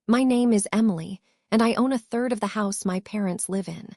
My name is Emily, and I own a third of the house my parents live in.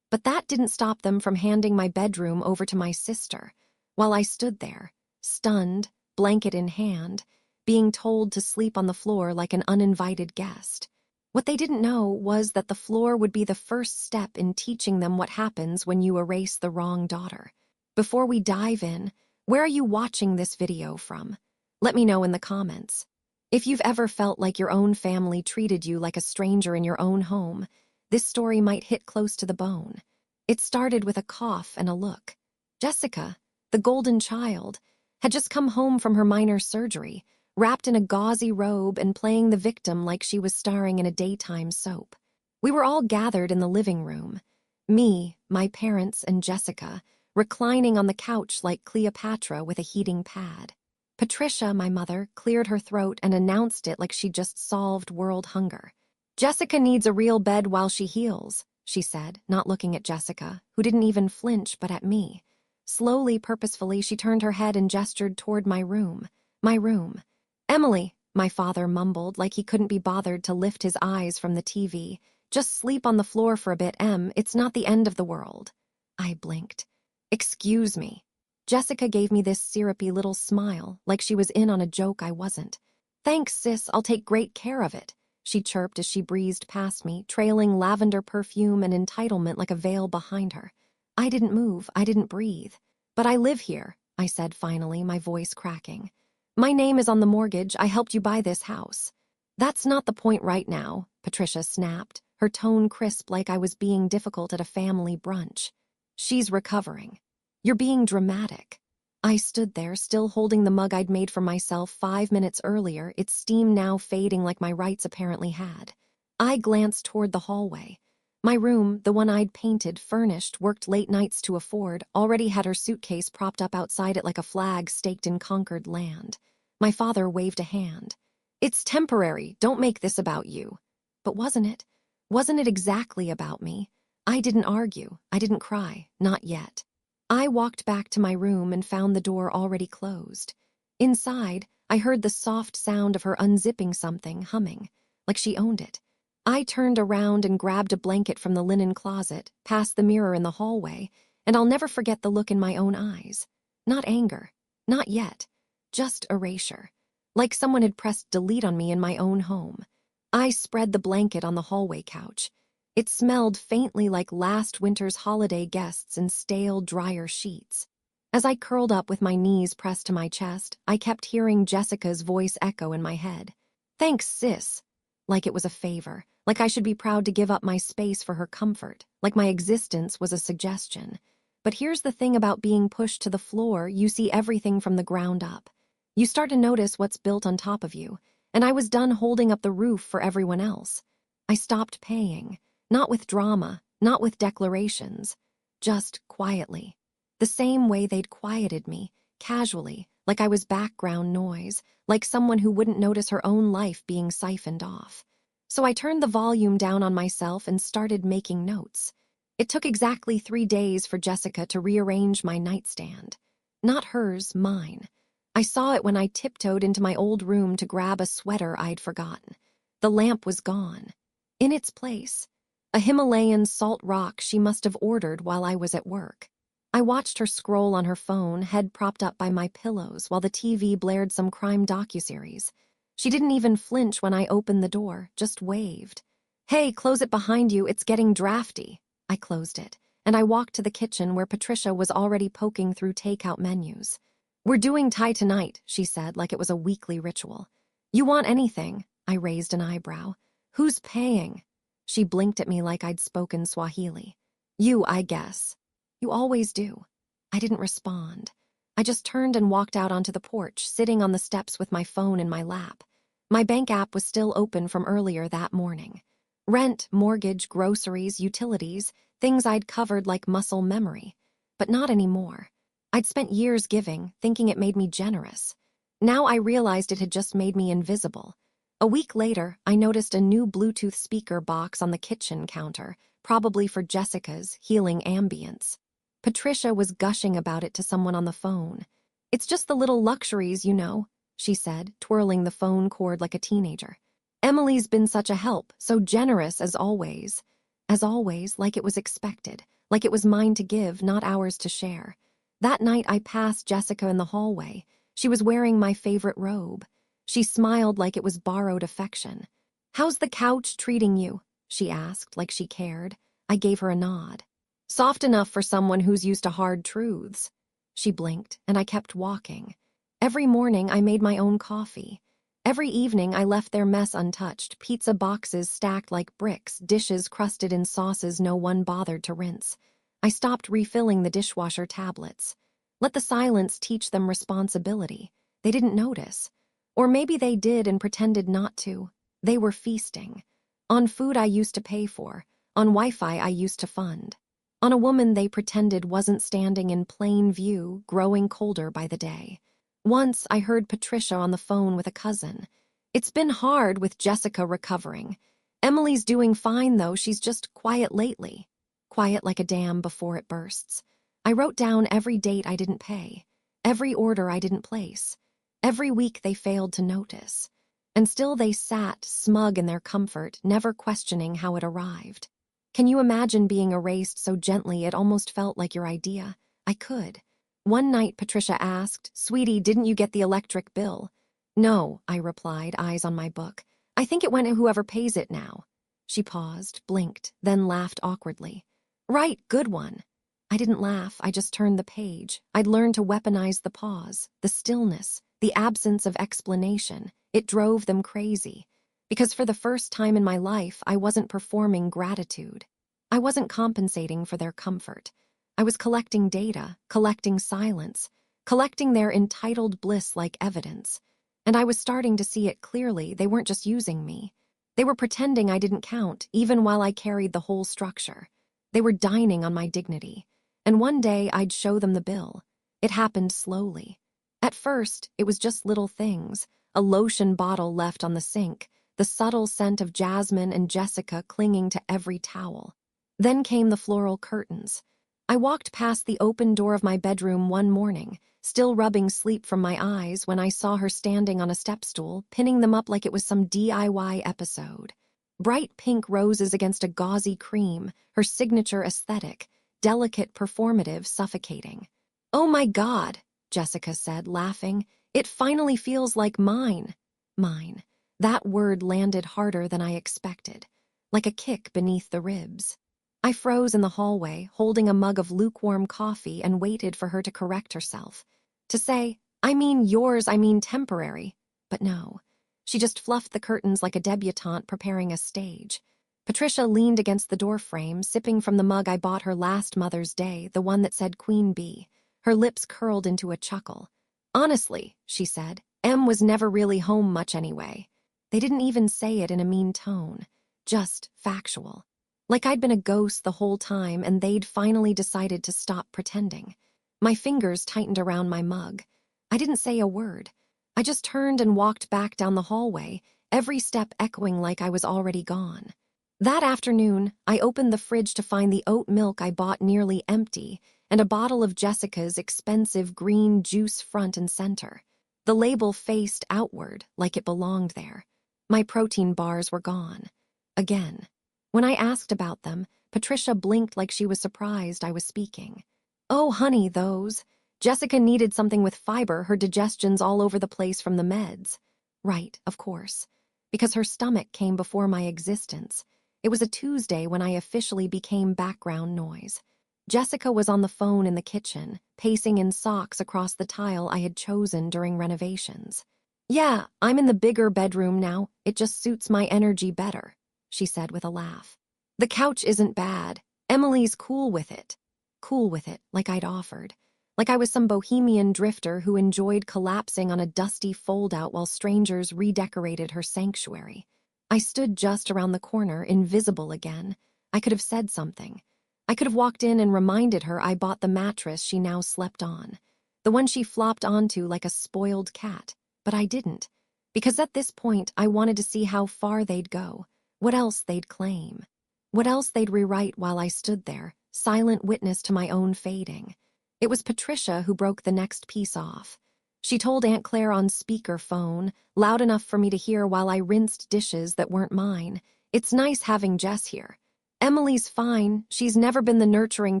But that didn't stop them from handing my bedroom over to my sister, while I stood there, stunned, blanket in hand, being told to sleep on the floor like an uninvited guest. What they didn't know was that the floor would be the first step in teaching them what happens when you erase the wrong daughter. Before we dive in, where are you watching this video from? Let me know in the comments. If you've ever felt like your own family treated you like a stranger in your own home, this story might hit close to the bone. It started with a cough and a look. Jessica, the golden child, had just come home from her minor surgery, wrapped in a gauzy robe and playing the victim like she was starring in a daytime soap. We were all gathered in the living room. Me, my parents, and Jessica, reclining on the couch like Cleopatra with a heating pad. Patricia, my mother, cleared her throat and announced it like she'd just solved world hunger. "Jessica needs a real bed while she heals," she said, not looking at Jessica, who didn't even flinch but at me. Slowly, purposefully, she turned her head and gestured toward my room. My room. "Emily," my father mumbled like he couldn't be bothered to lift his eyes from the TV. "Just sleep on the floor for a bit, Em. It's not the end of the world." I blinked. "Excuse me." Jessica gave me this syrupy little smile, like she was in on a joke I wasn't. "Thanks, sis, I'll take great care of it," she chirped as she breezed past me, trailing lavender perfume and entitlement like a veil behind her. I didn't move, I didn't breathe. "But I live here," I said finally, my voice cracking. "My name is on the mortgage. I helped you buy this house." "That's not the point right now," Patricia snapped, her tone crisp like I was being difficult at a family brunch. "She's recovering. You're being dramatic." I stood there, still holding the mug I'd made for myself 5 minutes earlier, its steam now fading like my rights apparently had. I glanced toward the hallway. My room, the one I'd painted, furnished, worked late nights to afford, already had her suitcase propped up outside it like a flag staked in conquered land. My father waved a hand. "It's temporary. Don't make this about you." But wasn't it? Wasn't it exactly about me? I didn't argue. I didn't cry. Not yet. I walked back to my room and found the door already closed. Inside, I heard the soft sound of her unzipping something, humming, like she owned it. I turned around and grabbed a blanket from the linen closet, past the mirror in the hallway, and I'll never forget the look in my own eyes. Not anger. Not yet. Just erasure. Like someone had pressed delete on me in my own home. I spread the blanket on the hallway couch. It smelled faintly like last winter's holiday guests in stale, drier sheets. As I curled up with my knees pressed to my chest, I kept hearing Jessica's voice echo in my head. "Thanks, sis." Like it was a favor, like I should be proud to give up my space for her comfort, like my existence was a suggestion. But here's the thing about being pushed to the floor: you see everything from the ground up. You start to notice what's built on top of you, and I was done holding up the roof for everyone else. I stopped paying. Not with drama, not with declarations, just quietly. The same way they'd quieted me, casually, like I was background noise, like someone who wouldn't notice her own life being siphoned off. So I turned the volume down on myself and started making notes. It took exactly 3 days for Jessica to rearrange my nightstand. Not hers, mine. I saw it when I tiptoed into my old room to grab a sweater I'd forgotten. The lamp was gone. In its place, a Himalayan salt rock she must have ordered while I was at work. I watched her scroll on her phone, head propped up by my pillows, while the TV blared some crime docuseries. She didn't even flinch when I opened the door, just waved. "Hey, close it behind you, it's getting drafty." I closed it, and I walked to the kitchen where Patricia was already poking through takeout menus. "We're doing Thai tonight," she said like it was a weekly ritual. "You want anything?" I raised an eyebrow. "Who's paying?" She blinked at me like I'd spoken Swahili. "You, I guess." "You always do." I didn't respond. I just turned and walked out onto the porch, sitting on the steps with my phone in my lap. My bank app was still open from earlier that morning. Rent, mortgage, groceries, utilities, things I'd covered like muscle memory. But not anymore. I'd spent years giving, thinking it made me generous. Now I realized it had just made me invisible. A week later, I noticed a new Bluetooth speaker box on the kitchen counter, probably for Jessica's healing ambience. Patricia was gushing about it to someone on the phone. "It's just the little luxuries, you know," she said, twirling the phone cord like a teenager. Emily's been such a help, so generous as always. As always, like it was expected, like it was mine to give, not ours to share. That night I passed Jessica in the hallway. She was wearing my favorite robe. She smiled like it was borrowed affection. "How's the couch treating you?" she asked, like she cared. I gave her a nod. "Soft enough for someone who's used to hard truths." She blinked, and I kept walking. Every morning I made my own coffee. Every evening I left their mess untouched, pizza boxes stacked like bricks, dishes crusted in sauces no one bothered to rinse. I stopped refilling the dishwasher tablets. Let the silence teach them responsibility. They didn't notice. Or maybe they did and pretended not to. They were feasting. On food I used to pay for. On Wi-Fi I used to fund. On a woman they pretended wasn't standing in plain view, growing colder by the day. Once I heard Patricia on the phone with a cousin. "It's been hard with Jessica recovering. Emily's doing fine though, she's just quiet lately." Quiet like a dam before it bursts. I wrote down every date I didn't pay, every order I didn't place, every week they failed to notice. And still they sat, smug in their comfort, never questioning how it arrived. Can you imagine being erased so gently it almost felt like your idea? I could. One night Patricia asked, "Sweetie, didn't you get the electric bill?" "No," I replied, eyes on my book. "I think it went to whoever pays it now." She paused, blinked, then laughed awkwardly. "Right, good one." I didn't laugh, I just turned the page. I'd learned to weaponize the pause, the stillness, the absence of explanation. It drove them crazy. Because for the first time in my life, I wasn't performing gratitude. I wasn't compensating for their comfort. I was collecting data, collecting silence, collecting their entitled bliss like evidence. And I was starting to see it clearly. They weren't just using me. They were pretending I didn't count, even while I carried the whole structure. They were dining on my dignity. And one day I'd show them the bill. It happened slowly. At first, it was just little things. A lotion bottle left on the sink, the subtle scent of Jasmine and Jessica clinging to every towel. Then came the floral curtains. I walked past the open door of my bedroom one morning, still rubbing sleep from my eyes when I saw her standing on a step stool, pinning them up like it was some DIY episode. Bright pink roses against a gauzy cream, her signature aesthetic, delicate, performative, suffocating. "Oh my God," Jessica said, laughing. "It finally feels like mine." Mine. That word landed harder than I expected, like a kick beneath the ribs. I froze in the hallway, holding a mug of lukewarm coffee, and waited for her to correct herself. To say, "I mean yours, I mean temporary." But no. She just fluffed the curtains like a debutante preparing a stage. Patricia leaned against the doorframe, sipping from the mug I bought her last Mother's Day, the one that said Queen Bee. Her lips curled into a chuckle. "Honestly," she said, "Em was never really home much anyway." They didn't even say it in a mean tone. Just factual. Like I'd been a ghost the whole time and they'd finally decided to stop pretending. My fingers tightened around my mug. I didn't say a word. I just turned and walked back down the hallway, every step echoing like I was already gone. That afternoon, I opened the fridge to find the oat milk I bought nearly empty and a bottle of Jessica's expensive green juice front and center. The label faced outward, like it belonged there. My protein bars were gone. Again. When I asked about them, Patricia blinked like she was surprised I was speaking. "Oh, honey, those. Jessica needed something with fiber, her digestion's all over the place from the meds." Right, of course. Because her stomach came before my existence. It was a Tuesday when I officially became background noise. Jessica was on the phone in the kitchen, pacing in socks across the tile I had chosen during renovations. "Yeah, I'm in the bigger bedroom now. It just suits my energy better," she said with a laugh. "The couch isn't bad. Emily's cool with it." Cool with it, like I'd offered. Like I was some bohemian drifter who enjoyed collapsing on a dusty fold-out while strangers redecorated her sanctuary. I stood just around the corner, invisible again. I could have said something. I could have walked in and reminded her I bought the mattress she now slept on. The one she flopped onto like a spoiled cat. But I didn't. Because at this point, I wanted to see how far they'd go. What else they'd claim. What else they'd rewrite while I stood there, silent witness to my own fading. It was Patricia who broke the next piece off. She told Aunt Claire on speakerphone, loud enough for me to hear while I rinsed dishes that weren't mine. "It's nice having Jess here. Emily's fine, she's never been the nurturing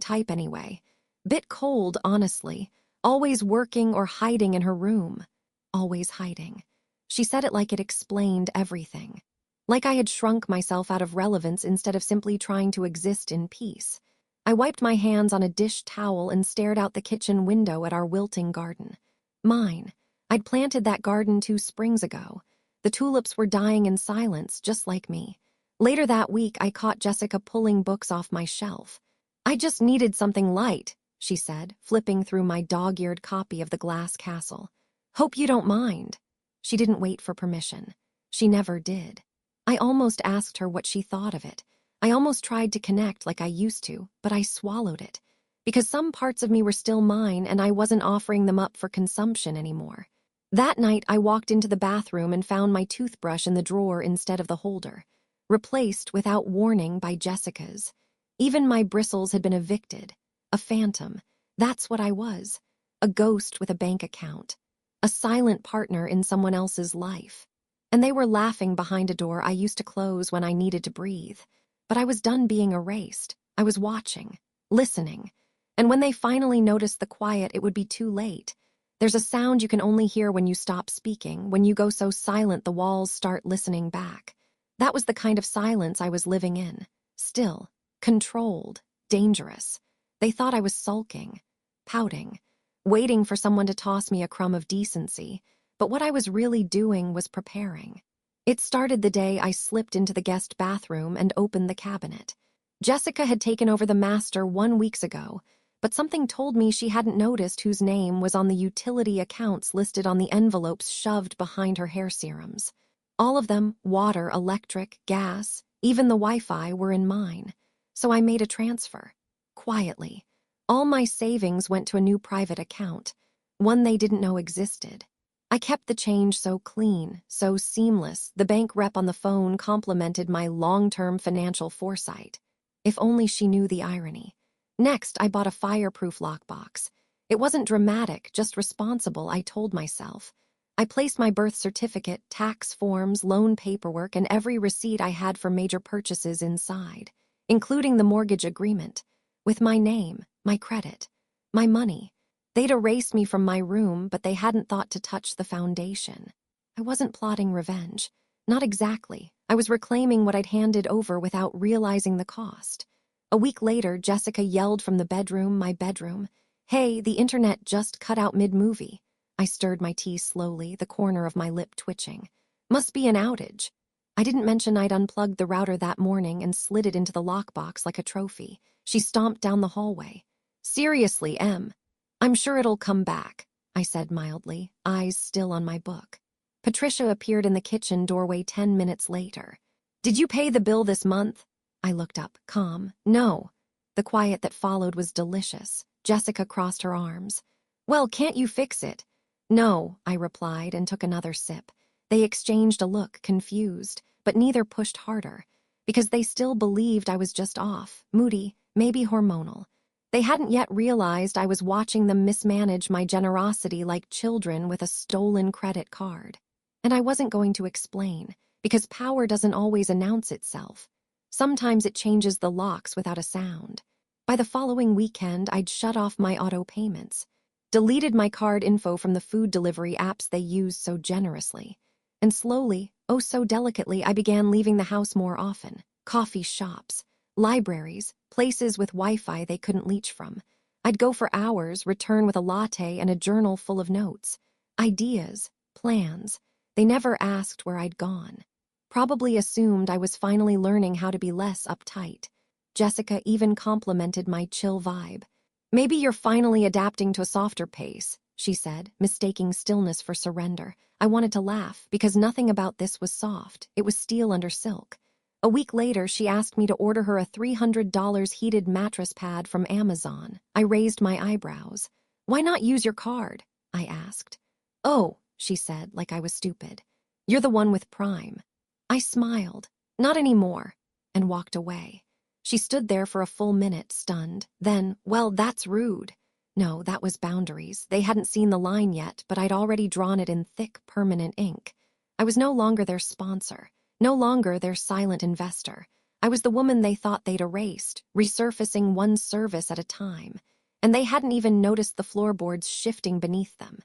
type anyway. Bit cold, honestly. Always working or hiding in her room. Always hiding." She said it like it explained everything. Like I had shrunk myself out of relevance instead of simply trying to exist in peace. I wiped my hands on a dish towel and stared out the kitchen window at our wilting garden. Mine. I'd planted that garden 2 springs ago. The tulips were dying in silence, just like me. Later that week, I caught Jessica pulling books off my shelf. "I just needed something light," she said, flipping through my dog-eared copy of The Glass Castle. "Hope you don't mind." She didn't wait for permission. She never did. I almost asked her what she thought of it. I almost tried to connect like I used to, but I swallowed it. Because some parts of me were still mine and I wasn't offering them up for consumption anymore. That night, I walked into the bathroom and found my toothbrush in the drawer instead of the holder, replaced without warning by Jessica's. Even my bristles had been evicted. A phantom. That's what I was. A ghost with a bank account. A silent partner in someone else's life. And they were laughing behind a door I used to close when I needed to breathe. But I was done being erased. I was watching, listening. And when they finally noticed the quiet, it would be too late. There's a sound you can only hear when you stop speaking. When you go so silent, the walls start listening back. That was the kind of silence I was living in. Still, controlled, dangerous. They thought I was sulking, pouting, waiting for someone to toss me a crumb of decency. But what I was really doing was preparing. It started the day I slipped into the guest bathroom and opened the cabinet. Jessica had taken over the master 1 week ago, but something told me she hadn't noticed whose name was on the utility accounts listed on the envelopes shoved behind her hair serums. All of them, water, electric, gas, even the Wi-Fi, were in mine. So I made a transfer. Quietly. All my savings went to a new private account, one they didn't know existed. I kept the change so clean, so seamless, the bank rep on the phone complimented my long-term financial foresight. If only she knew the irony. Next, I bought a fireproof lockbox. It wasn't dramatic, just responsible, I told myself. I placed my birth certificate, tax forms, loan paperwork, and every receipt I had for major purchases inside, including the mortgage agreement, with my name, my credit, my money. They'd erased me from my room, but they hadn't thought to touch the foundation. I wasn't plotting revenge. Not exactly. I was reclaiming what I'd handed over without realizing the cost. A week later, Jessica yelled from the bedroom, my bedroom, "Hey, the internet just cut out mid-movie." I stirred my tea slowly, the corner of my lip twitching. Must be an outage. I didn't mention I'd unplugged the router that morning and slid it into the lockbox like a trophy. She stomped down the hallway. "Seriously, Em. I'm sure it'll come back," I said mildly, eyes still on my book. Patricia appeared in the kitchen doorway 10 minutes later. "Did you pay the bill this month?" I looked up, calm. "No." The quiet that followed was delicious. Jessica crossed her arms. "Well, can't you fix it?" "No," I replied and took another sip. They exchanged a look, confused, but neither pushed harder, because they still believed I was just off, moody, maybe hormonal. They hadn't yet realized I was watching them mismanage my generosity like children with a stolen credit card. And I wasn't going to explain, because power doesn't always announce itself. Sometimes it changes the locks without a sound. By the following weekend, I'd shut off my auto payments, deleted my card info from the food delivery apps they use so generously. And slowly, oh so delicately, I began leaving the house more often. Coffee shops, libraries, places with Wi-Fi they couldn't leech from. I'd go for hours, return with a latte and a journal full of notes. Ideas, plans. They never asked where I'd gone. Probably assumed I was finally learning how to be less uptight. Jessica even complimented my chill vibe. "Maybe you're finally adapting to a softer pace," she said, mistaking stillness for surrender. I wanted to laugh, because nothing about this was soft. It was steel under silk. A week later, she asked me to order her a $300 heated mattress pad from Amazon. I raised my eyebrows. "Why not use your card?" I asked. "Oh," she said, like I was stupid. "You're the one with Prime." I smiled. "Not anymore," and walked away. She stood there for a full minute, stunned. Then, "Well, that's rude." No, that was boundaries. They hadn't seen the line yet, but I'd already drawn it in thick, permanent ink. I was no longer their sponsor, no longer their silent investor. I was the woman they thought they'd erased, resurfacing one service at a time. And they hadn't even noticed the floorboards shifting beneath them.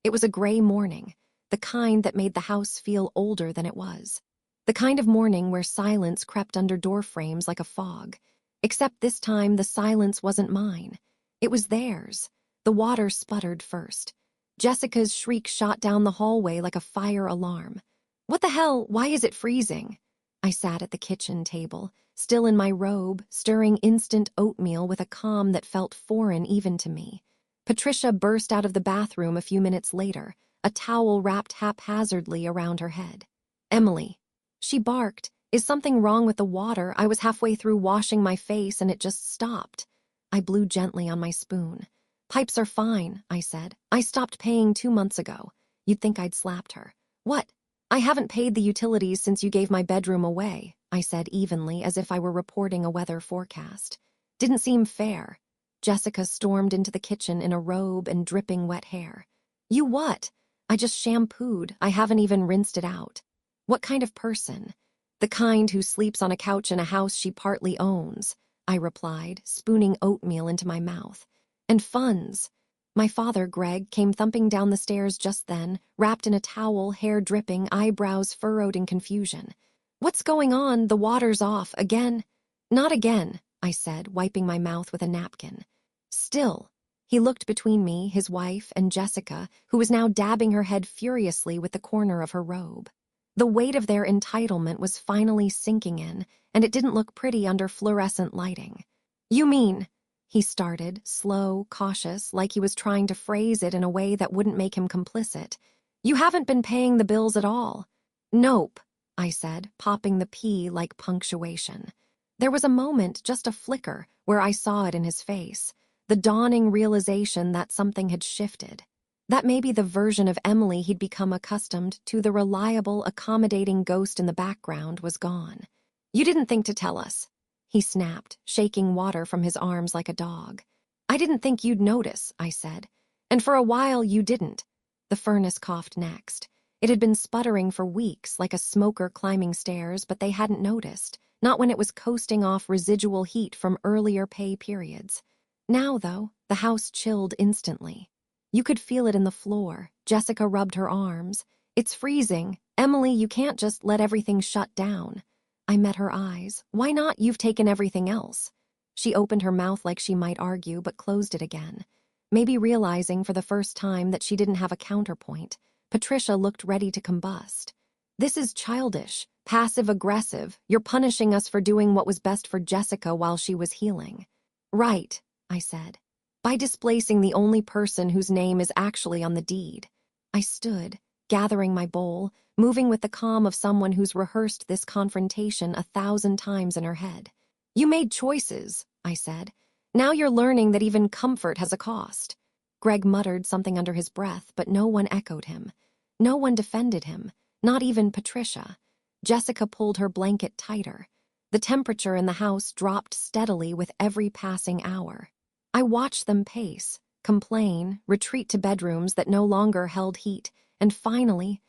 It was a gray morning, the kind that made the house feel older than it was. The kind of morning where silence crept under door frames like a fog. Except this time the silence wasn't mine. It was theirs. The water sputtered first. Jessica's shriek shot down the hallway like a fire alarm. What the hell? Why is it freezing? I sat at the kitchen table, still in my robe, stirring instant oatmeal with a calm that felt foreign even to me. Patricia burst out of the bathroom a few minutes later, a towel wrapped haphazardly around her head. Emily. She barked. Is something wrong with the water? I was halfway through washing my face and it just stopped. I blew gently on my spoon. Pipes are fine, I said. I stopped paying 2 months ago. You'd think I'd slapped her. What? I haven't paid the utilities since you gave my bedroom away, I said evenly, as if I were reporting a weather forecast. Didn't seem fair. Jessica stormed into the kitchen in a robe and dripping wet hair. You what? I just shampooed. I haven't even rinsed it out. What kind of person? The kind who sleeps on a couch in a house she partly owns, I replied, spooning oatmeal into my mouth. And funds. My father, Greg, came thumping down the stairs just then, wrapped in a towel, hair dripping, eyebrows furrowed in confusion. What's going on? The water's off. Again? Not again, I said, wiping my mouth with a napkin. Still. He looked between me, his wife, and Jessica, who was now dabbing her head furiously with the corner of her robe. The weight of their entitlement was finally sinking in, and it didn't look pretty under fluorescent lighting. You mean... He started, slow, cautious, like he was trying to phrase it in a way that wouldn't make him complicit. You haven't been paying the bills at all. Nope, I said, popping the P like punctuation. There was a moment, just a flicker, where I saw it in his face, the dawning realization that something had shifted. That maybe the version of Emily he'd become accustomed to, the reliable, accommodating ghost in the background, was gone. You didn't think to tell us. He snapped, shaking water from his arms like a dog. I didn't think you'd notice, I said. And for a while you didn't. The furnace coughed next. It had been sputtering for weeks, like a smoker climbing stairs, but they hadn't noticed, not when it was coasting off residual heat from earlier pay periods. Now, though, the house chilled instantly. You could feel it in the floor. Jessica rubbed her arms. It's freezing. Emily, you can't just let everything shut down. I met her eyes. Why not? You've taken everything else. She opened her mouth like she might argue, but closed it again. Maybe realizing for the first time that she didn't have a counterpoint, Patricia looked ready to combust. This is childish, passive-aggressive. You're punishing us for doing what was best for Jessica while she was healing. Right, I said. By displacing the only person whose name is actually on the deed. I stood, gathering my bowl, moving with the calm of someone who's rehearsed this confrontation 1,000 times in her head. You made choices, I said. Now you're learning that even comfort has a cost. Greg muttered something under his breath, but no one echoed him. No one defended him, not even Patricia. Jessica pulled her blanket tighter. The temperature in the house dropped steadily with every passing hour. I watched them pace, complain, retreat to bedrooms that no longer held heat, and finally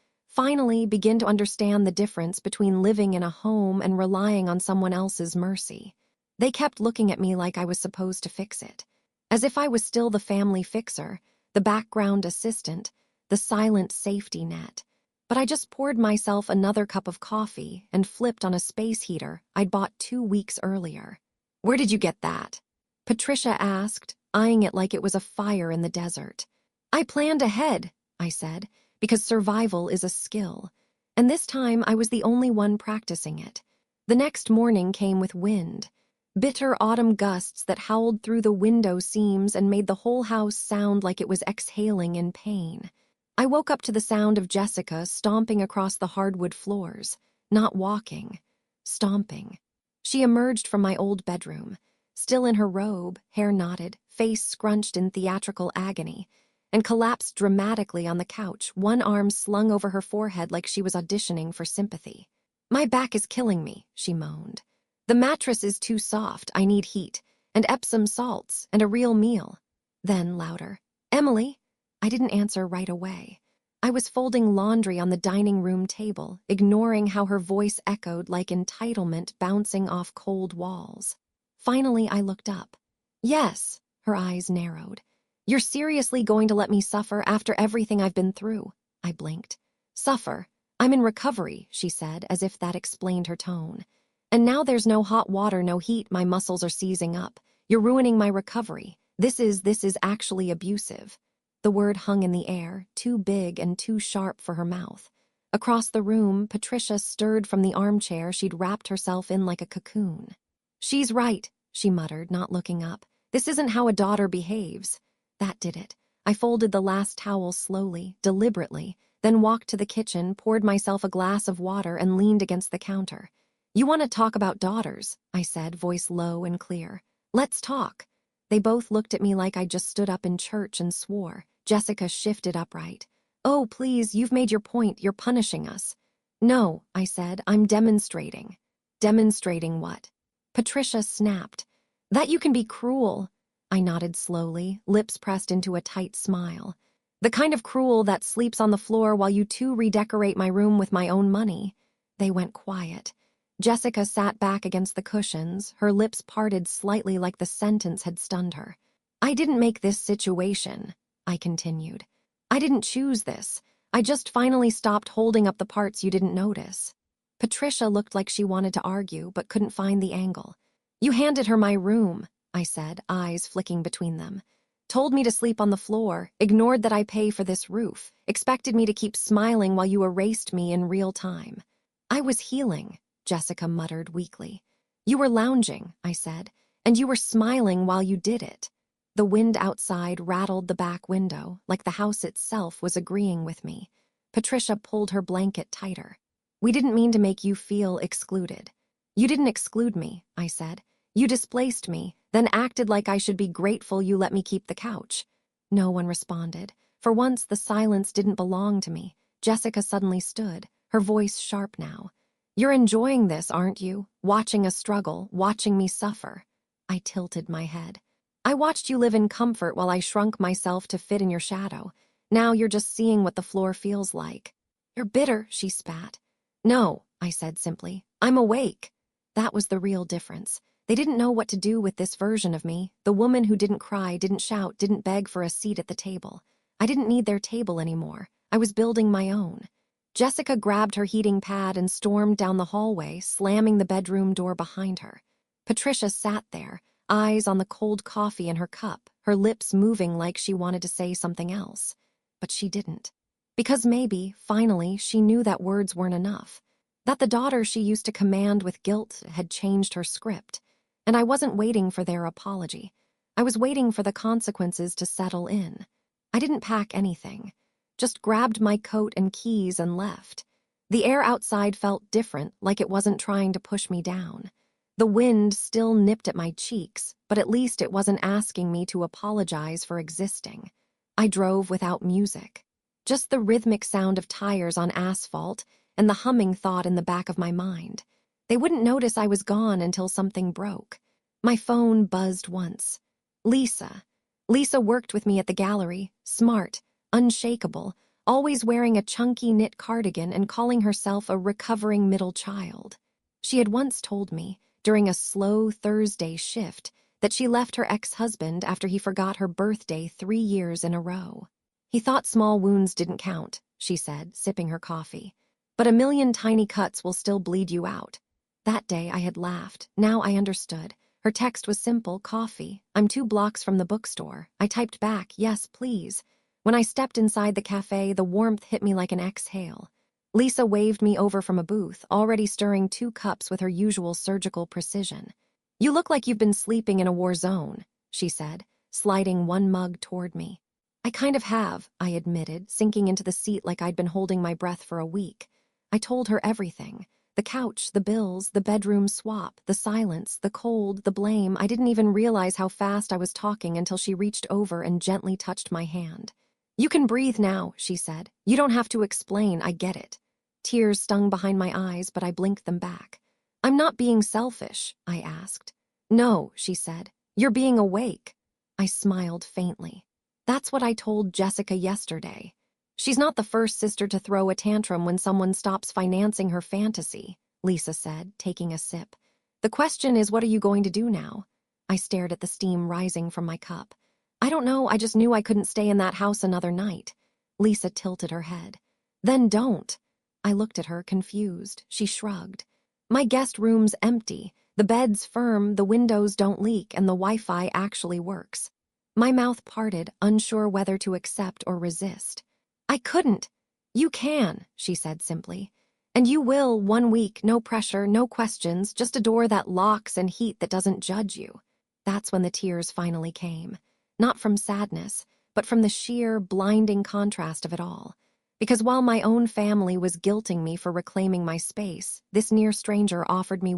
begin to understand the difference between living in a home and relying on someone else's mercy. They kept looking at me like I was supposed to fix it, as if I was still the family fixer, the background assistant, the silent safety net. But I just poured myself another cup of coffee and flipped on a space heater I'd bought 2 weeks earlier. Where did you get that? Patricia asked, eyeing it like it was a fire in the desert. I planned ahead, I said, because survival is a skill, and this time I was the only one practicing it. The next morning came with wind, bitter autumn gusts that howled through the window seams and made the whole house sound like it was exhaling in pain. I woke up to the sound of Jessica stomping across the hardwood floors, not walking, stomping. She emerged from my old bedroom, still in her robe, hair knotted, face scrunched in theatrical agony, and collapsed dramatically on the couch, one arm slung over her forehead like she was auditioning for sympathy. My back is killing me, she moaned. The mattress is too soft, I need heat, and Epsom salts, and a real meal. Then louder, "Emily!" I didn't answer right away. I was folding laundry on the dining room table, ignoring how her voice echoed like entitlement bouncing off cold walls. Finally, I looked up. "Yes," her eyes narrowed. "You're seriously going to let me suffer after everything I've been through?" I blinked. "Suffer? I'm in recovery," she said, as if that explained her tone. "And now there's no hot water, no heat, my muscles are seizing up. You're ruining my recovery. This is actually abusive." The word hung in the air, too big and too sharp for her mouth. Across the room, Patricia stirred from the armchair she'd wrapped herself in like a cocoon. "She's right," she muttered, not looking up. "This isn't how a daughter behaves." That did it. I folded the last towel slowly, deliberately, then walked to the kitchen, poured myself a glass of water, and leaned against the counter. "You want to talk about daughters," I said, voice low and clear. "Let's talk." They both looked at me like I'd just stood up in church and swore. Jessica shifted upright. "Oh, please, you've made your point. You're punishing us." "No," I said, "I'm demonstrating." "Demonstrating what?" Patricia snapped. "That you can be cruel." I nodded slowly, lips pressed into a tight smile. "The kind of cruel that sleeps on the floor while you two redecorate my room with my own money." They went quiet. Jessica sat back against the cushions, her lips parted slightly like the sentence had stunned her. "I didn't make this situation," I continued. "I didn't choose this. I just finally stopped holding up the parts you didn't notice." Patricia looked like she wanted to argue, but couldn't find the angle. "You handed her my room," I said, eyes flicking between them. "Told me to sleep on the floor, ignored that I pay for this roof, expected me to keep smiling while you erased me in real time." "I was healing," Jessica muttered weakly. "You were lounging," I said, "and you were smiling while you did it." The wind outside rattled the back window, like the house itself was agreeing with me. Patricia pulled her blanket tighter. "We didn't mean to make you feel excluded." "You didn't exclude me," I said. "You displaced me, then acted like I should be grateful you let me keep the couch." No one responded. For once, the silence didn't belong to me. Jessica suddenly stood, her voice sharp now. "You're enjoying this, aren't you? Watching us struggle, watching me suffer." I tilted my head. "I watched you live in comfort while I shrunk myself to fit in your shadow. Now you're just seeing what the floor feels like." "You're bitter," she spat. "No," I said simply. "I'm awake." That was the real difference. They didn't know what to do with this version of me, the woman who didn't cry, didn't shout, didn't beg for a seat at the table. I didn't need their table anymore. I was building my own. Jessica grabbed her heating pad and stormed down the hallway, slamming the bedroom door behind her. Patricia sat there, eyes on the cold coffee in her cup, her lips moving like she wanted to say something else. But she didn't. Because maybe, finally, she knew that words weren't enough. That the daughter she used to command with guilt had changed her script. And I wasn't waiting for their apology. I was waiting for the consequences to settle in. I didn't pack anything. Just grabbed my coat and keys and left. The air outside felt different, like it wasn't trying to push me down. The wind still nipped at my cheeks, but at least it wasn't asking me to apologize for existing. I drove without music. Just the rhythmic sound of tires on asphalt and the humming thought in the back of my mind. They wouldn't notice I was gone until something broke. My phone buzzed once. Lisa. Lisa worked with me at the gallery, smart, unshakable, always wearing a chunky knit cardigan and calling herself a recovering middle child. She had once told me, during a slow Thursday shift, that she left her ex-husband after he forgot her birthday 3 years in a row. "He thought small wounds didn't count," she said, sipping her coffee. "But a million tiny cuts will still bleed you out." That day I had laughed. Now I understood. Her text was simple, coffee. "I'm 2 blocks from the bookstore." I typed back, "Yes, please." When I stepped inside the cafe, the warmth hit me like an exhale. Lisa waved me over from a booth, already stirring 2 cups with her usual surgical precision. "You look like you've been sleeping in a war zone," she said, sliding 1 mug toward me. "I kind of have," I admitted, sinking into the seat like I'd been holding my breath for a week. I told her everything. The couch, the bills, the bedroom swap, the silence, the cold, the blame. I didn't even realize how fast I was talking until she reached over and gently touched my hand. "You can breathe now," she said. "You don't have to explain, I get it." Tears stung behind my eyes, but I blinked them back. "I'm not being selfish," I asked. "No," she said. "You're being awake." I smiled faintly. That's what I told Jessica yesterday. She's not the first sister to throw a tantrum when someone stops financing her fantasy, Lisa said, taking a sip. The question is, what are you going to do now? I stared at the steam rising from my cup. I don't know, I just knew I couldn't stay in that house another night. Lisa tilted her head. Then don't. I looked at her, confused. She shrugged. My guest room's empty. The bed's firm, the windows don't leak, and the Wi-Fi actually works. My mouth parted, unsure whether to accept or resist. I couldn't. You can, she said simply. And you will, 1 week, no pressure, no questions, just a door that locks and heat that doesn't judge you. That's when the tears finally came. Not from sadness, but from the sheer, blinding contrast of it all. Because while my own family was guilting me for reclaiming my space, this near stranger offered me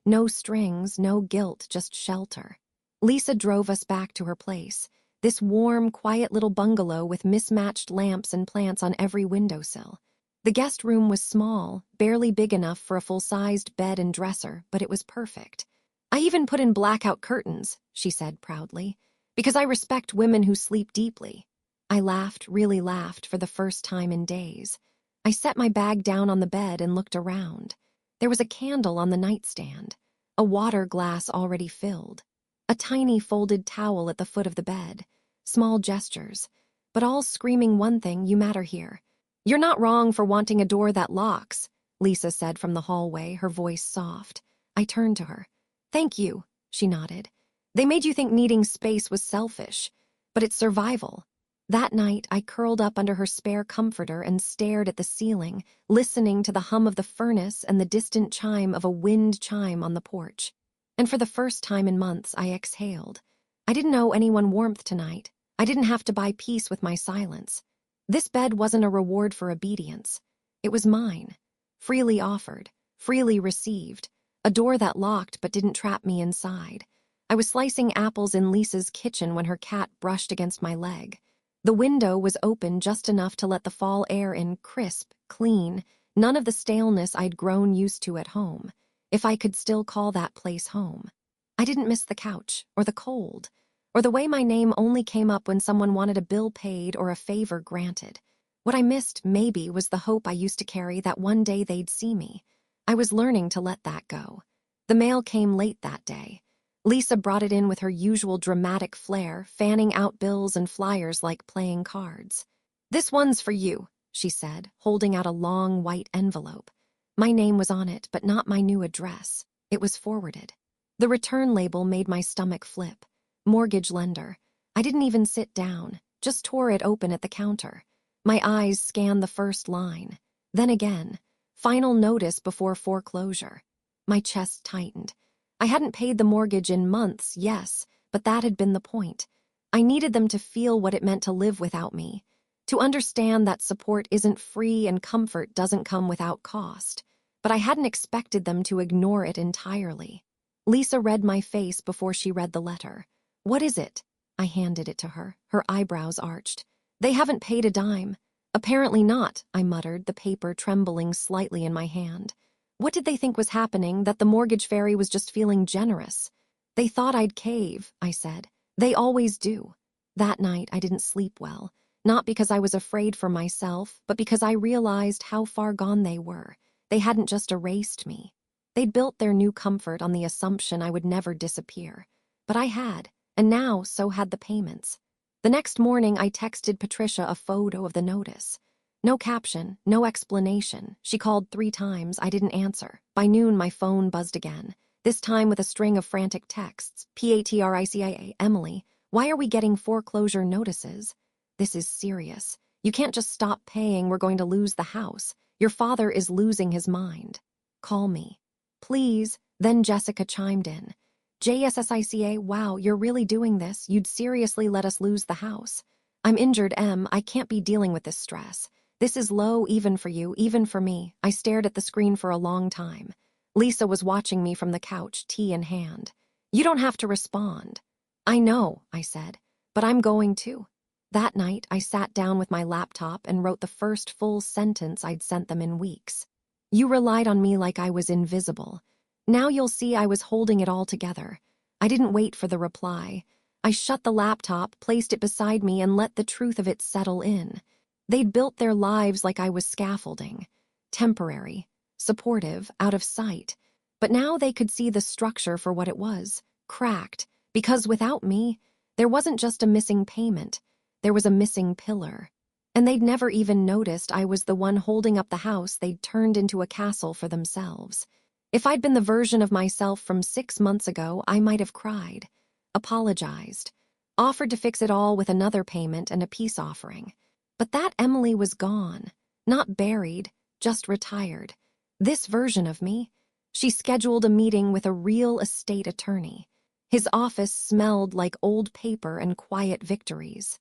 no strings, no guilt, just shelter. Lisa drove us back to her place, this warm, quiet little bungalow with mismatched lamps and plants on every windowsill. The guest room was small, barely big enough for a full-sized bed and dresser, but it was perfect. I even put in blackout curtains, she said proudly, because I respect women who sleep deeply. I laughed, really laughed, for the first time in days. I set my bag down on the bed and looked around. There was a candle on the nightstand, a water glass already filled, a tiny folded towel at the foot of the bed. Small gestures, but all screaming one thing: you matter here. You're not wrong for wanting a door that locks, Lisa said from the hallway, her voice soft. I turned to her. Thank you, she nodded. They made you think needing space was selfish, but it's survival. That night, I curled up under her spare comforter and stared at the ceiling, listening to the hum of the furnace and the distant chime of a wind chime on the porch. And for the first time in months, I exhaled. I didn't owe anyone warmth tonight. I didn't have to buy peace with my silence. This bed wasn't a reward for obedience. It was mine. Freely offered, freely received. A door that locked but didn't trap me inside. I was slicing apples in Lisa's kitchen when her cat brushed against my leg. The window was open just enough to let the fall air in, crisp, clean, none of the staleness I'd grown used to at home, if I could still call that place home. I didn't miss the couch, or the cold, or the way my name only came up when someone wanted a bill paid or a favor granted. What I missed, maybe, was the hope I used to carry that one day they'd see me. I was learning to let that go. The mail came late that day. Lisa brought it in with her usual dramatic flair, fanning out bills and flyers like playing cards. This one's for you, she said, holding out a long white envelope. My name was on it, but not my new address. It was forwarded. The return label made my stomach flip. Mortgage lender. I didn't even sit down, just tore it open at the counter. My eyes scanned the first line. Then again. Final notice before foreclosure. My chest tightened. I hadn't paid the mortgage in months, yes, but that had been the point. I needed them to feel what it meant to live without me, to understand that support isn't free and comfort doesn't come without cost. But I hadn't expected them to ignore it entirely. Lisa read my face before she read the letter. What is it? I handed it to her, her eyebrows arched. They haven't paid a dime. Apparently not, I muttered, the paper trembling slightly in my hand. What did they think was happening, that the mortgage fairy was just feeling generous? They thought I'd cave, I said. They always do. That night I didn't sleep well, not because I was afraid for myself, but because I realized how far gone they were. They hadn't just erased me. They'd built their new comfort on the assumption I would never disappear. But I had, and now so had the payments. The next morning I texted Patricia a photo of the notice. No caption, no explanation. She called 3 times, I didn't answer. By noon my phone buzzed again, this time with a string of frantic texts. Patricia, Emily, why are we getting foreclosure notices? This is serious. You can't just stop paying, we're going to lose the house. Your father is losing his mind. Call me. Please. Then Jessica chimed in. JSSICA, wow, you're really doing this. You'd seriously let us lose the house. I'm injured, Em. I can't be dealing with this stress. This is low even for you, even for me. I stared at the screen for a long time. Lisa was watching me from the couch, tea in hand. You don't have to respond. I know, I said, but I'm going to. That night, I sat down with my laptop and wrote the first full sentence I'd sent them in weeks. You relied on me like I was invisible. Now you'll see I was holding it all together. I didn't wait for the reply. I shut the laptop, placed it beside me, and let the truth of it settle in. They'd built their lives like I was scaffolding. Temporary, supportive, out of sight. But now they could see the structure for what it was, cracked, because without me, there wasn't just a missing payment, there was a missing pillar. And they'd never even noticed I was the one holding up the house they'd turned into a castle for themselves. If I'd been the version of myself from 6 months ago, I might have cried, apologized, offered to fix it all with another payment and a peace offering. But that Emily was gone, not buried, just retired. This version of me, she scheduled a meeting with a real estate attorney. His office smelled like old paper and quiet victories.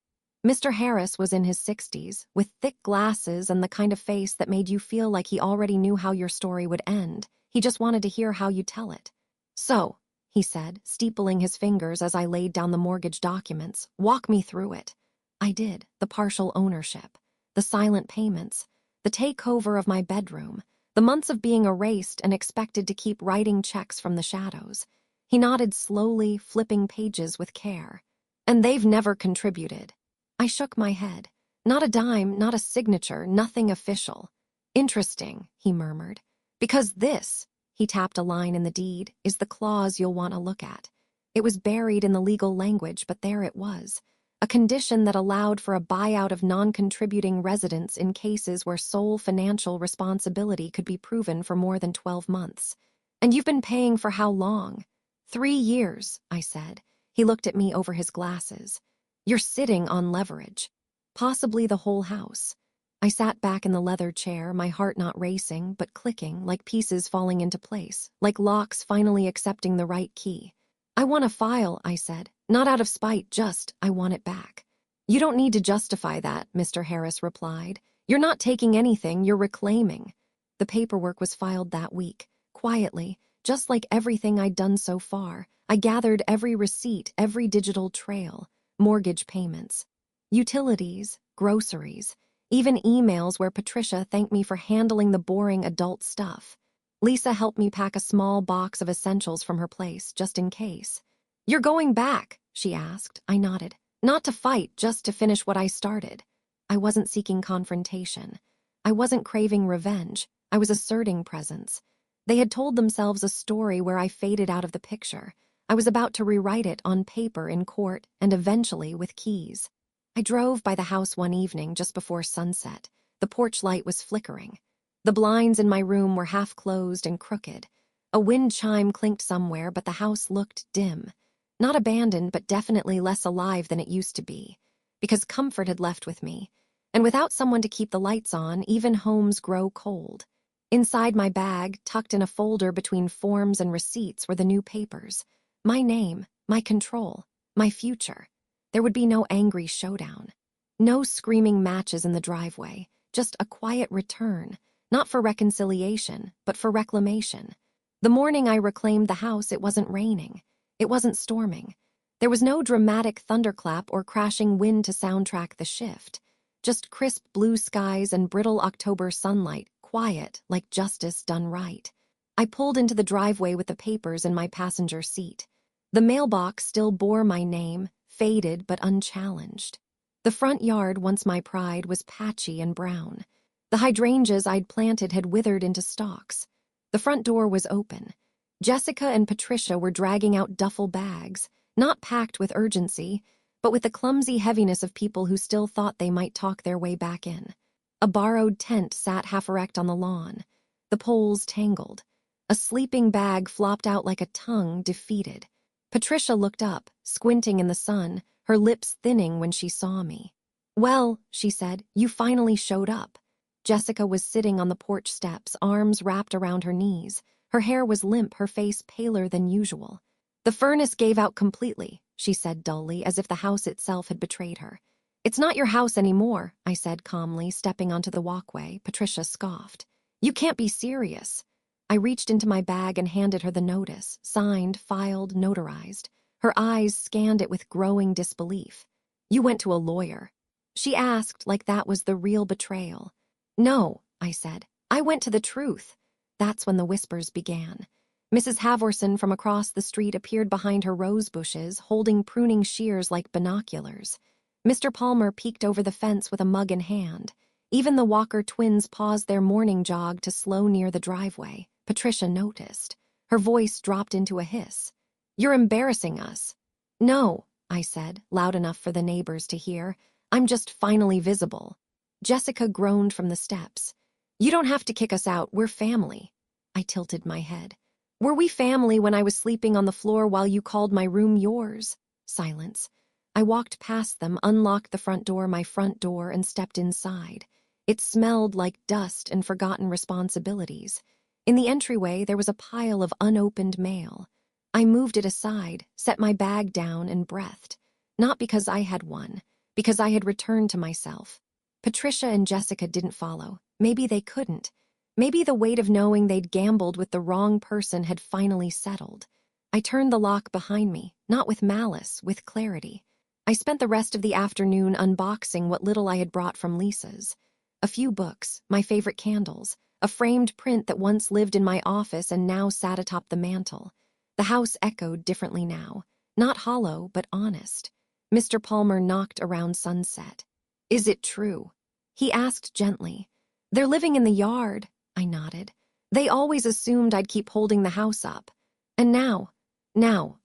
Mr. Harris was in his 60s, with thick glasses and the kind of face that made you feel like he already knew how your story would end. He just wanted to hear how you tell it. "So," he said, steepling his fingers as I laid down the mortgage documents, "walk me through it." I did. The partial ownership, the silent payments, the takeover of my bedroom, the months of being erased and expected to keep writing checks from the shadows. He nodded slowly, flipping pages with care. "And they've never contributed." I shook my head. "Not a dime, not a signature, nothing official." "Interesting," he murmured. "Because this," he tapped a line in the deed, "is the clause you'll want to look at." It was buried in the legal language, but there it was. A condition that allowed for a buyout of non-contributing residents in cases where sole financial responsibility could be proven for more than 12 months. "And you've been paying for how long?" 3 years, I said. He looked at me over his glasses. "You're sitting on leverage. Possibly the whole house." I sat back in the leather chair, my heart not racing, but clicking, like pieces falling into place, like locks finally accepting the right key. "I want a file," I said. "Not out of spite, just, I want it back." "You don't need to justify that," Mr. Harris replied. "You're not taking anything, you're reclaiming." The paperwork was filed that week, quietly, just like everything I'd done so far. I gathered every receipt, every digital trail. Mortgage payments, utilities, groceries, even emails where Patricia thanked me for handling the boring adult stuff. Lisa helped me pack a small box of essentials from her place, just in case. "You're going back?" she asked. I nodded. "Not to fight, just to finish what I started." I wasn't seeking confrontation. I wasn't craving revenge. I was asserting presence. They had told themselves a story where I faded out of the picture. I was about to rewrite it on paper in court and eventually with keys. I drove by the house one evening just before sunset. The porch light was flickering. The blinds in my room were half closed and crooked. A wind chime clinked somewhere, but the house looked dim. Not abandoned, but definitely less alive than it used to be. Because comfort had left with me. And without someone to keep the lights on, even homes grow cold. Inside my bag, tucked in a folder between forms and receipts, were the new papers. My name, my control, my future. There would be no angry showdown. No screaming matches in the driveway, just a quiet return, not for reconciliation, but for reclamation. The morning I reclaimed the house, it wasn't raining. It wasn't storming. There was no dramatic thunderclap or crashing wind to soundtrack the shift. Just crisp blue skies and brittle October sunlight, quiet, like justice done right. I pulled into the driveway with the papers in my passenger seat. The mailbox still bore my name, faded but unchallenged. The front yard, once my pride, was patchy and brown. The hydrangeas I'd planted had withered into stalks. The front door was open. Jessica and Patricia were dragging out duffel bags, not packed with urgency, but with the clumsy heaviness of people who still thought they might talk their way back in. A borrowed tent sat half erect on the lawn. The poles tangled. A sleeping bag flopped out like a tongue, defeated. Patricia looked up, squinting in the sun, her lips thinning when she saw me. "Well," she said, "you finally showed up." Jessica was sitting on the porch steps, arms wrapped around her knees. Her hair was limp, her face paler than usual. "The furnace gave out completely," she said dully, as if the house itself had betrayed her. "It's not your house anymore," I said calmly, stepping onto the walkway. Patricia scoffed. "You can't be serious." I reached into my bag and handed her the notice, signed, filed, notarized. Her eyes scanned it with growing disbelief. "You went to a lawyer?" She asked, like that was the real betrayal. "No," I said. "I went to the truth." That's when the whispers began. Mrs. Havorson from across the street appeared behind her rose bushes, holding pruning shears like binoculars. Mr. Palmer peeked over the fence with a mug in hand. Even the Walker twins paused their morning jog to slow near the driveway. Patricia noticed. Her voice dropped into a hiss. "You're embarrassing us." "No," I said, loud enough for the neighbors to hear. "I'm just finally visible." Jessica groaned from the steps. "You don't have to kick us out, we're family." I tilted my head. "Were we family when I was sleeping on the floor while you called my room yours?" Silence. I walked past them, unlocked the front door, my front door, and stepped inside. It smelled like dust and forgotten responsibilities. In the entryway, there was a pile of unopened mail. I moved it aside, set my bag down, and breathed. Not because I had won, because I had returned to myself. Patricia and Jessica didn't follow. Maybe they couldn't. Maybe the weight of knowing they'd gambled with the wrong person had finally settled. I turned the lock behind me, not with malice, with clarity. I spent the rest of the afternoon unboxing what little I had brought from Lisa's. A few books, my favorite candles, a framed print that once lived in my office and now sat atop the mantel. The house echoed differently now, not hollow, but honest. Mr. Palmer knocked around sunset. "Is it true?" he asked gently. "They're living in the yard," I nodded. "They always assumed I'd keep holding the house up. And now,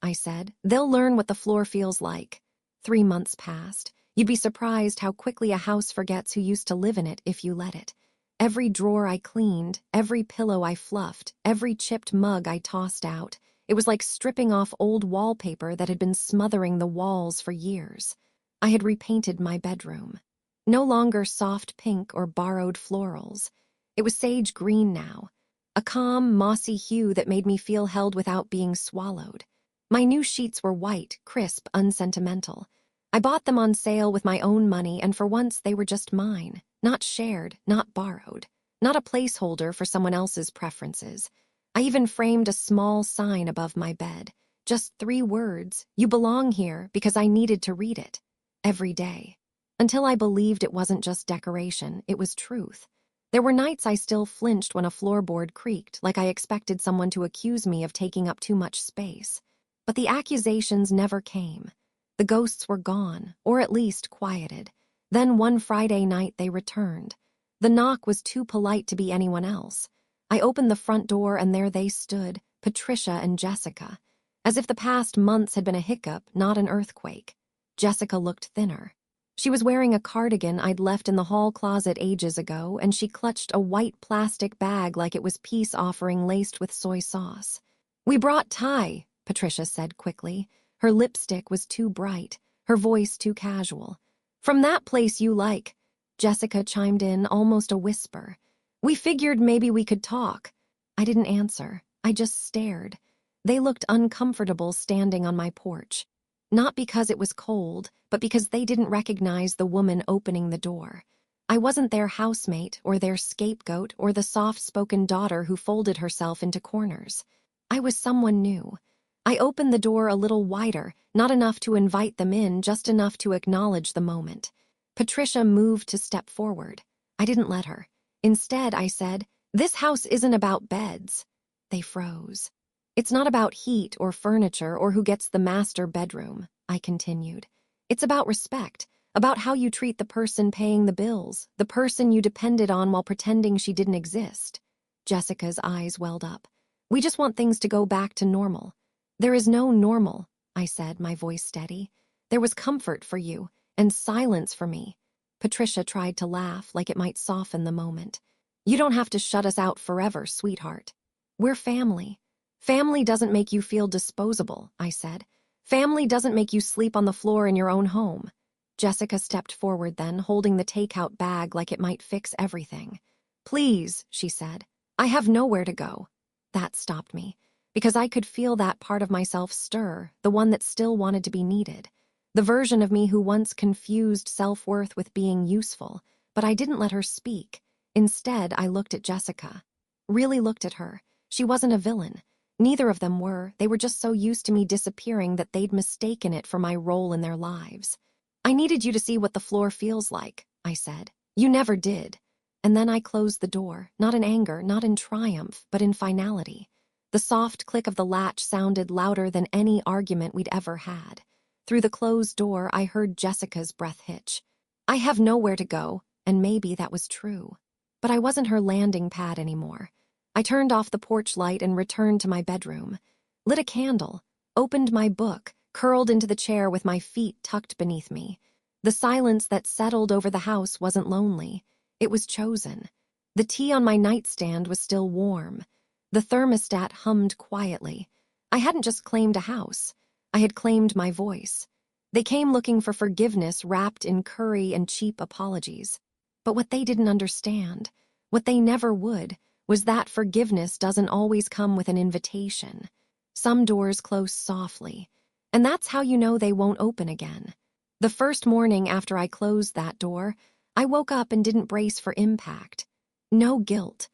I said, they'll learn what the floor feels like." 3 months passed. You'd be surprised how quickly a house forgets who used to live in it if you let it. Every drawer I cleaned, every pillow I fluffed, every chipped mug I tossed out. It was like stripping off old wallpaper that had been smothering the walls for years. I had repainted my bedroom. No longer soft pink or borrowed florals. It was sage green now, a calm, mossy hue that made me feel held without being swallowed. My new sheets were white, crisp, unsentimental. I bought them on sale with my own money, and for once they were just mine, not shared, not borrowed, not a placeholder for someone else's preferences. I even framed a small sign above my bed, just 3 words, "You belong here," because I needed to read it every day. Until I believed it wasn't just decoration, it was truth. There were nights I still flinched when a floorboard creaked, like I expected someone to accuse me of taking up too much space. But the accusations never came. The ghosts were gone, or at least quieted. Then one Friday night they returned. The knock was too polite to be anyone else. I opened the front door and there they stood, Patricia and Jessica. As if the past months had been a hiccup, not an earthquake. Jessica looked thinner. She was wearing a cardigan I'd left in the hall closet ages ago, and she clutched a white plastic bag like it was peace offering laced with soy sauce. "We brought Thai," Patricia said quickly. Her lipstick was too bright, her voice too casual. "From that place you like," Jessica chimed in, almost a whisper. "We figured maybe we could talk." I didn't answer. I just stared. They looked uncomfortable standing on my porch. Not because it was cold, but because they didn't recognize the woman opening the door. I wasn't their housemate or their scapegoat or the soft-spoken daughter who folded herself into corners. I was someone new. I opened the door a little wider, not enough to invite them in, just enough to acknowledge the moment. Patricia moved to step forward. I didn't let her. Instead, I said, "This house isn't about beds." They froze. "It's not about heat or furniture or who gets the master bedroom," I continued. "It's about respect, about how you treat the person paying the bills, the person you depended on while pretending she didn't exist." Jessica's eyes welled up. "We just want things to go back to normal." "There is no normal," I said, my voice steady. "There was comfort for you, and silence for me." Patricia tried to laugh, like it might soften the moment. "You don't have to shut us out forever, sweetheart. We're family." "Family doesn't make you feel disposable," I said. "Family doesn't make you sleep on the floor in your own home." Jessica stepped forward then, holding the takeout bag like it might fix everything. "Please," she said, "I have nowhere to go." That stopped me, because I could feel that part of myself stir, the one that still wanted to be needed. The version of me who once confused self-worth with being useful, but I didn't let her speak. Instead, I looked at Jessica. Really looked at her. She wasn't a villain. Neither of them were. They were just so used to me disappearing that they'd mistaken it for my role in their lives. "I needed you to see what the floor feels like," I said. "You never did." And then I closed the door, not in anger, not in triumph, but in finality. The soft click of the latch sounded louder than any argument we'd ever had. Through the closed door, I heard Jessica's breath hitch. I have nowhere to go, and maybe that was true. But I wasn't her landing pad anymore. I turned off the porch light and returned to my bedroom, lit a candle, opened my book, curled into the chair with my feet tucked beneath me. The silence that settled over the house wasn't lonely. It was chosen. The tea on my nightstand was still warm. The thermostat hummed quietly. I hadn't just claimed a house. I had claimed my voice. They came looking for forgiveness wrapped in curry and cheap apologies. But what they didn't understand, what they never would, was that forgiveness doesn't always come with an invitation. Some doors close softly, and that's how you know they won't open again. The first morning after I closed that door, I woke up and didn't brace for impact. No guilt.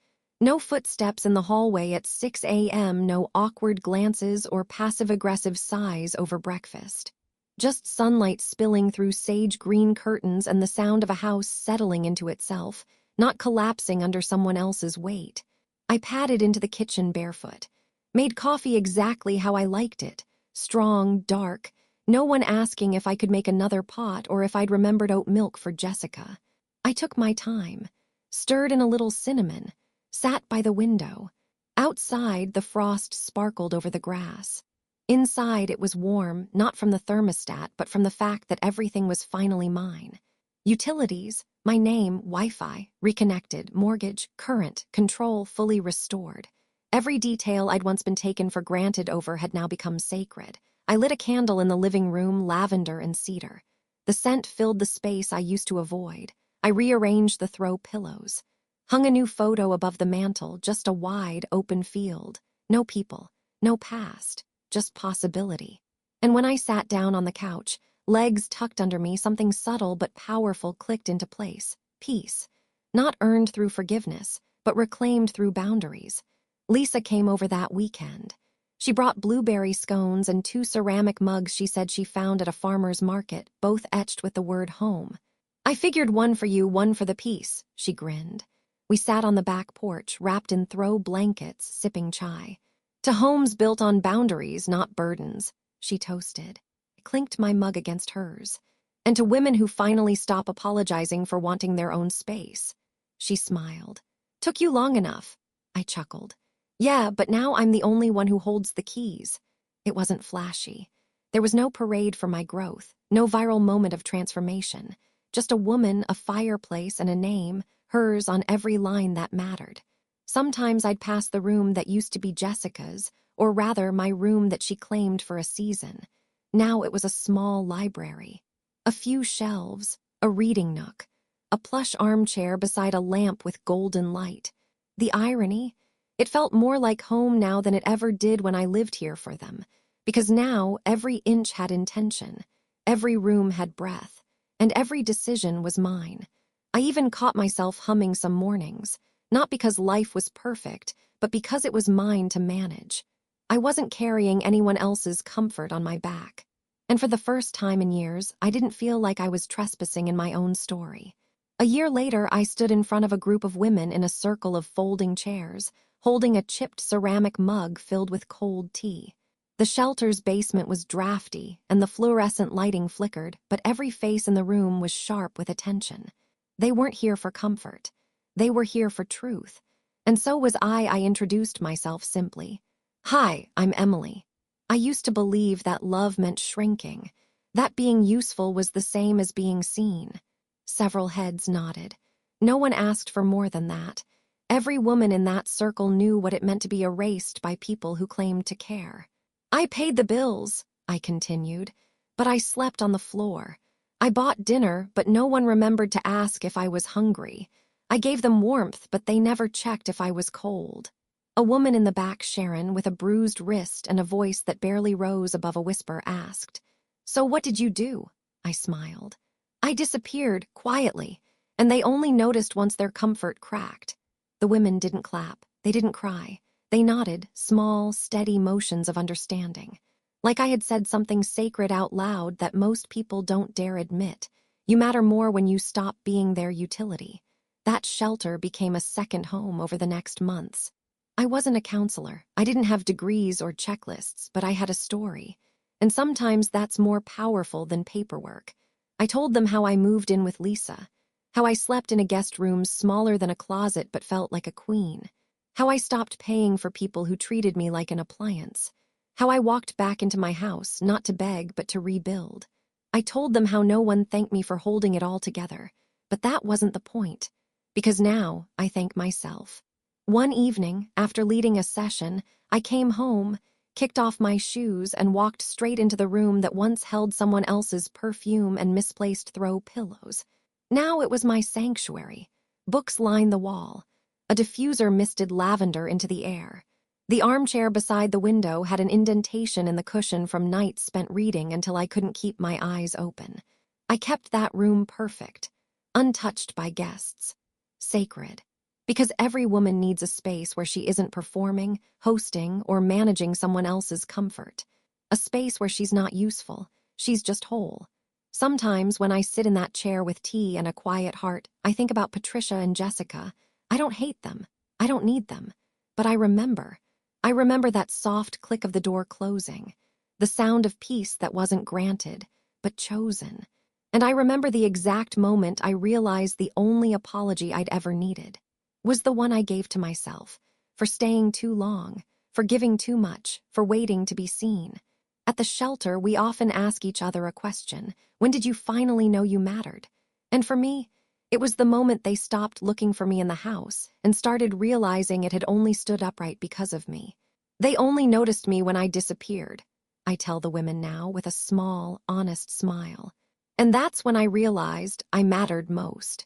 No footsteps in the hallway at 6 a.m., no awkward glances or passive-aggressive sighs over breakfast. Just sunlight spilling through sage-green curtains and the sound of a house settling into itself, not collapsing under someone else's weight. I padded into the kitchen barefoot. Made coffee exactly how I liked it. Strong, dark, no one asking if I could make another pot or if I'd remembered oat milk for Jessica. I took my time, stirred in a little cinnamon, sat by the window. Outside, the frost sparkled over the grass. Inside, it was warm, not from the thermostat, but from the fact that everything was finally mine. Utilities, my name, Wi-Fi, reconnected, mortgage, current, control fully restored. Every detail I'd once been taken for granted over had now become sacred. I lit a candle in the living room, lavender and cedar. The scent filled the space I used to avoid. I rearranged the throw pillows. Hung a new photo above the mantel, just a wide, open field. No people, no past, just possibility. And when I sat down on the couch, legs tucked under me, something subtle but powerful clicked into place. Peace. Not earned through forgiveness, but reclaimed through boundaries. Lisa came over that weekend. She brought blueberry scones and 2 ceramic mugs she said she found at a farmer's market, both etched with the word home. I figured one for you, one for the peace, she grinned. We sat on the back porch, wrapped in throw blankets, sipping chai. To homes built on boundaries, not burdens, she toasted. I clinked my mug against hers. And to women who finally stop apologizing for wanting their own space. She smiled. Took you long enough, I chuckled. Yeah, but now I'm the only one who holds the keys. It wasn't flashy. There was no parade for my growth, no viral moment of transformation. Just a woman, a fireplace, and a name, hers on every line that mattered. Sometimes I'd pass the room that used to be Jessica's, or rather my room that she claimed for a season. Now it was a small library. A few shelves, a reading nook, a plush armchair beside a lamp with golden light. The irony? It felt more like home now than it ever did when I lived here for them, because now every inch had intention, every room had breath, and every decision was mine. I even caught myself humming some mornings, not because life was perfect, but because it was mine to manage. I wasn't carrying anyone else's comfort on my back. And for the first time in years, I didn't feel like I was trespassing in my own story. A year later, I stood in front of a group of women in a circle of folding chairs, holding a chipped ceramic mug filled with cold tea. The shelter's basement was drafty, and the fluorescent lighting flickered, but every face in the room was sharp with attention. They weren't here for comfort. They were here for truth. And so was I. I introduced myself simply. Hi, I'm Emily. I used to believe that love meant shrinking, that being useful was the same as being seen. Several heads nodded. No one asked for more than that. Every woman in that circle knew what it meant to be erased by people who claimed to care. I paid the bills, I continued, but I slept on the floor. I bought dinner, but no one remembered to ask if I was hungry. I gave them warmth, but they never checked if I was cold. A woman in the back, Sharon, with a bruised wrist and a voice that barely rose above a whisper, asked, "So what did you do?" I smiled. I disappeared, quietly, and they only noticed once their comfort cracked. The women didn't clap. They didn't cry. They nodded, small, steady motions of understanding. Like I had said something sacred out loud that most people don't dare admit. You matter more when you stop being their utility. That shelter became a second home over the next months. I wasn't a counselor. I didn't have degrees or checklists, but I had a story. And sometimes that's more powerful than paperwork. I told them how I moved in with Lisa, how I slept in a guest room smaller than a closet but felt like a queen, how I stopped paying for people who treated me like an appliance, how I walked back into my house, not to beg but to rebuild. I told them how no one thanked me for holding it all together, but that wasn't the point, because now I thank myself. One evening, after leading a session, I came home, kicked off my shoes, and walked straight into the room that once held someone else's perfume and misplaced throw pillows. Now it was my sanctuary. Books lined the wall. A diffuser misted lavender into the air. The armchair beside the window had an indentation in the cushion from nights spent reading until I couldn't keep my eyes open. I kept that room perfect, untouched by guests, sacred. Because every woman needs a space where she isn't performing, hosting, or managing someone else's comfort. A space where she's not useful, she's just whole. Sometimes when I sit in that chair with tea and a quiet heart, I think about Patricia and Jessica. I don't hate them. I don't need them. But I remember. I remember that soft click of the door closing, the sound of peace that wasn't granted, but chosen. And I remember the exact moment I realized the only apology I'd ever needed was the one I gave to myself, for staying too long, for giving too much, for waiting to be seen. At the shelter, we often ask each other a question: when did you finally know you mattered? And for me, it was the moment they stopped looking for me in the house and started realizing it had only stood upright because of me. They only noticed me when I disappeared, I tell the women now with a small, honest smile. And that's when I realized I mattered most.